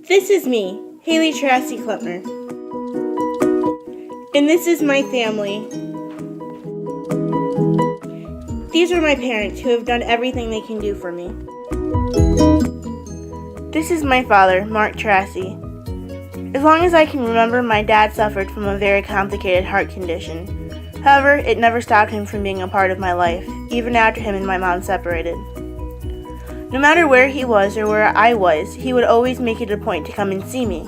This is me, Haley Terrasi-Klempner. And this is my family. These are my parents who have done everything they can do for me. This is my father, Mark Terrasi. As long as I can remember, my dad suffered from a very complicated heart condition. However, it never stopped him from being a part of my life, even after him and my mom separated. No matter where he was or where I was, he would always make it a point to come and see me.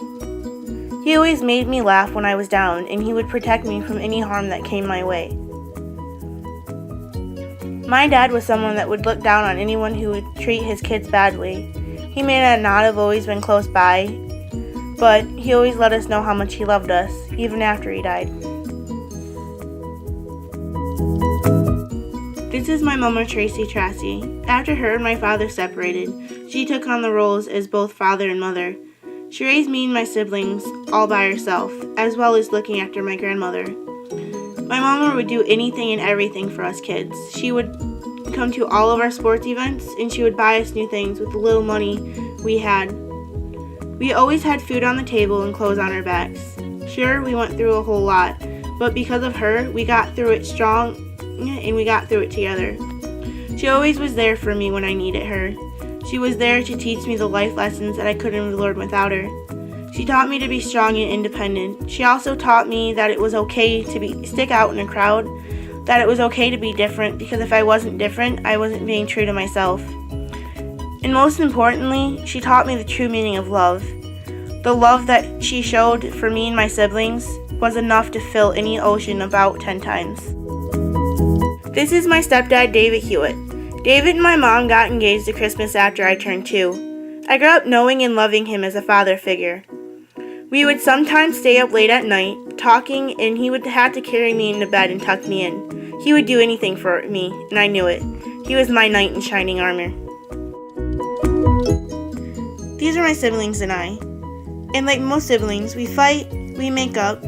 He always made me laugh when I was down, and he would protect me from any harm that came my way. My dad was someone that would look down on anyone who would treat his kids badly. He may not have always been close by, but he always let us know how much he loved us, even after he died. This is my mama, Tracy Terrasi. After her and my father separated, she took on the roles as both father and mother. She raised me and my siblings all by herself, as well as looking after my grandmother. My mama would do anything and everything for us kids. She would come to all of our sports events, and she would buy us new things with the little money we had. We always had food on the table and clothes on our backs. Sure, we went through a whole lot, but because of her, we got through it strong, and we got through it together. She always was there for me when I needed her. She was there to teach me the life lessons that I couldn't have learned without her. She taught me to be strong and independent. She also taught me that it was okay to stick out in a crowd, that it was okay to be different, because if I wasn't different, I wasn't being true to myself. And most importantly, she taught me the true meaning of love. The love that she showed for me and my siblings was enough to fill any ocean about 10 times. This is my stepdad, David Hewitt. David and my mom got engaged the Christmas after I turned 2. I grew up knowing and loving him as a father figure. We would sometimes stay up late at night, talking, and he would have to carry me into bed and tuck me in. He would do anything for me, and I knew it. He was my knight in shining armor. These are my siblings and I. And like most siblings, we fight, we make up,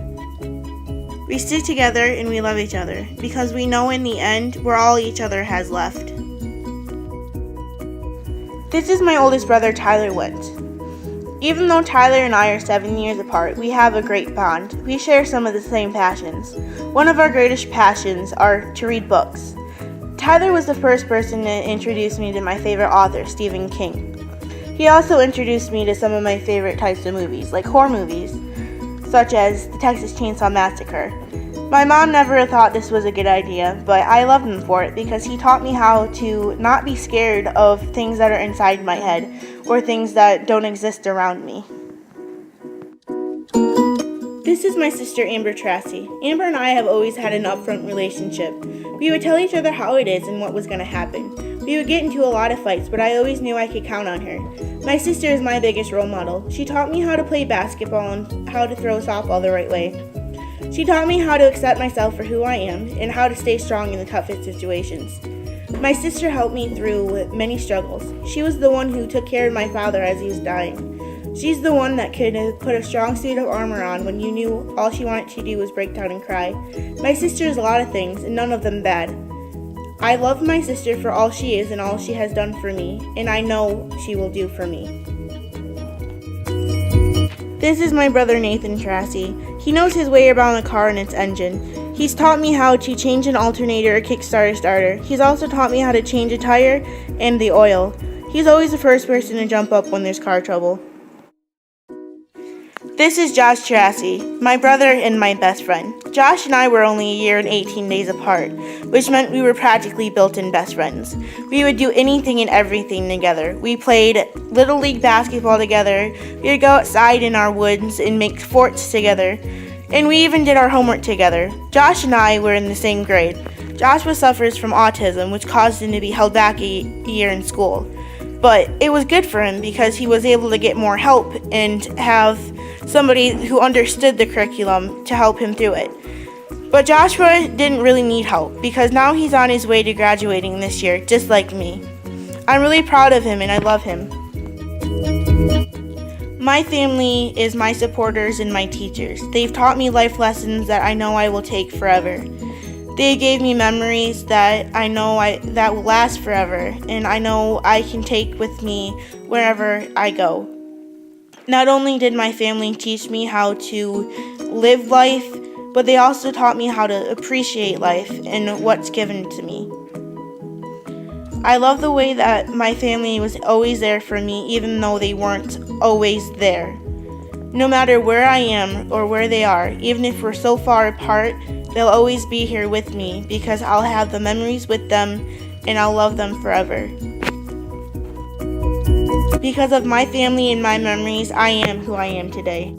we stick together, and we love each other, because we know in the end, we're all each other has left. This is my oldest brother, Tyler Witt. Even though Tyler and I are 7 years apart, we have a great bond. We share some of the same passions. One of our greatest passions are to read books. Tyler was the first person to introduce me to my favorite author, Stephen King. He also introduced me to some of my favorite types of movies, like horror movies, such as the Texas Chainsaw Massacre. My mom never thought this was a good idea, but I loved him for it because he taught me how to not be scared of things that are inside my head or things that don't exist around me. This is my sister Amber Terrasi. Amber and I have always had an upfront relationship. We would tell each other how it is and what was going to happen. We would get into a lot of fights, but I always knew I could count on her. My sister is my biggest role model. She taught me how to play basketball and how to throw a softball the right way. She taught me how to accept myself for who I am and how to stay strong in the toughest situations. My sister helped me through many struggles. She was the one who took care of my father as he was dying. She's the one that could put a strong suit of armor on when you knew all she wanted to do was break down and cry. My sister is a lot of things, and none of them bad. I love my sister for all she is and all she has done for me, and I know she will do for me. This is my brother Nathan Terrasi. He knows his way around a car and its engine. He's taught me how to change an alternator or kickstart a starter. He's also taught me how to change a tire and the oil. He's always the first person to jump up when there's car trouble. This is Josh Terrasi, my brother and my best friend. Josh and I were only a year and 18 days apart, which meant we were practically built-in best friends. We would do anything and everything together. We played Little League basketball together, we would go outside in our woods and make forts together, and we even did our homework together. Josh and I were in the same grade. Joshua suffers from autism, which caused him to be held back a year in school. But it was good for him because he was able to get more help and have somebody who understood the curriculum to help him through it. But Joshua didn't really need help because now he's on his way to graduating this year, just like me. I'm really proud of him and I love him. My family is my supporters and my teachers. They've taught me life lessons that I know I will take forever. They gave me memories that I know that will last forever, and I know I can take with me wherever I go. Not only did my family teach me how to live life, but they also taught me how to appreciate life and what's given to me. I love the way that my family was always there for me, even though they weren't always there. No matter where I am or where they are, even if we're so far apart, they'll always be here with me because I'll have the memories with them and I'll love them forever. Because of my family and my memories, I am who I am today.